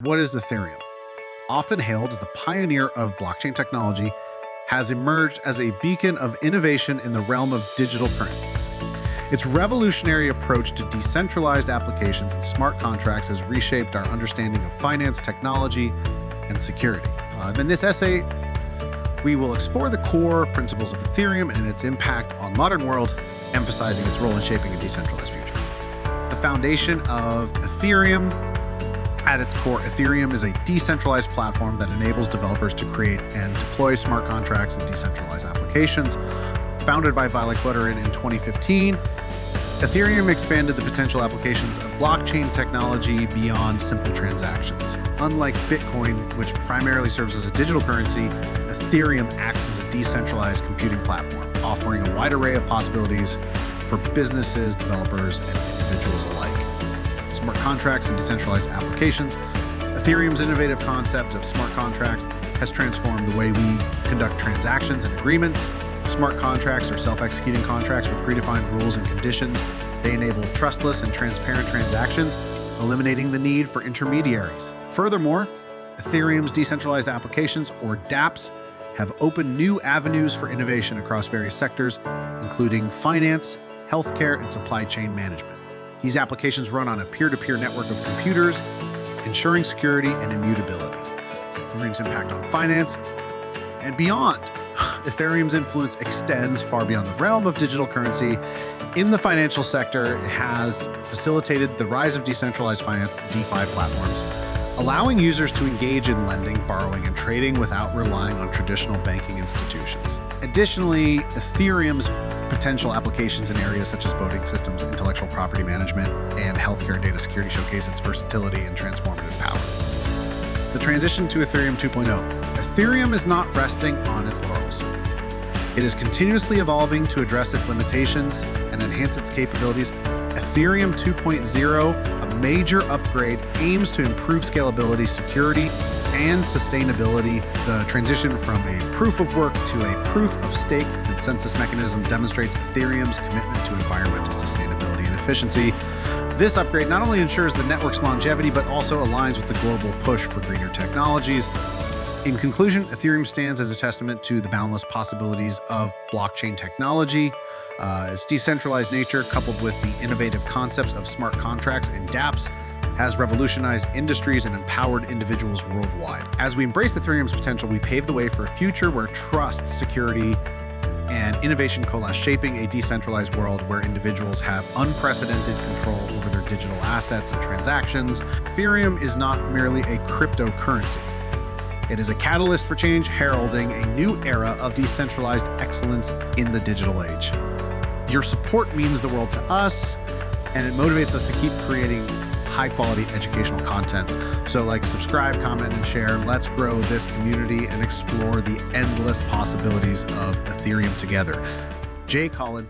What is Ethereum? Often hailed as the pioneer of blockchain technology, has emerged as a beacon of innovation in the realm of digital currencies. Its revolutionary approach to decentralized applications and smart contracts has reshaped our understanding of finance, technology, and security. In this essay, we will explore the core principles of Ethereum and its impact on the modern world, emphasizing its role in shaping a decentralized future. The foundation of Ethereum. At its core, Ethereum is a decentralized platform that enables developers to create and deploy smart contracts and decentralized applications. Founded by Vitalik Buterin in 2015, Ethereum expanded the potential applications of blockchain technology beyond simple transactions. Unlike Bitcoin, which primarily serves as a digital currency, Ethereum acts as a decentralized computing platform, offering a wide array of possibilities for businesses, developers, and individuals alike. Smart contracts and decentralized applications. Ethereum's innovative concept of smart contracts has transformed the way we conduct transactions and agreements. Smart contracts are self-executing contracts with predefined rules and conditions. They enable trustless and transparent transactions, eliminating the need for intermediaries. Furthermore, Ethereum's decentralized applications, or dApps, have opened new avenues for innovation across various sectors, including finance, healthcare, and supply chain management. These applications run on a peer-to-peer network of computers, ensuring security and immutability. Ethereum's impact on finance and beyond. Ethereum's influence extends far beyond the realm of digital currency. In the financial sector, it has facilitated the rise of decentralized finance, DeFi platforms, allowing users to engage in lending, borrowing, and trading without relying on traditional banking institutions. Additionally, Ethereum's potential applications in areas such as voting systems, intellectual property management, and healthcare data security showcase its versatility and transformative power. The transition to Ethereum 2.0. Ethereum is not resting on its laurels. It is continuously evolving to address its limitations and enhance its capabilities. Ethereum 2.0, a major upgrade, aims to improve scalability, security, and sustainability. The transition from a proof of work to a proof of stake consensus mechanism demonstrates Ethereum's commitment to environmental sustainability and efficiency. This upgrade not only ensures the network's longevity, but also aligns with the global push for greener technologies. In conclusion, Ethereum stands as a testament to the boundless possibilities of blockchain technology. Its decentralized nature, coupled with the innovative concepts of smart contracts and dApps, has revolutionized industries and empowered individuals worldwide. As we embrace Ethereum's potential, we pave the way for a future where trust, security, and innovation coalesce, shaping a decentralized world where individuals have unprecedented control over their digital assets and transactions. Ethereum is not merely a cryptocurrency. It is a catalyst for change, heralding a new era of decentralized excellence in the digital age. Your support means the world to us, and it motivates us to keep creating high-quality educational content. So subscribe, comment, and share. Let's grow this community and explore the endless possibilities of Ethereum together. Jay Collin,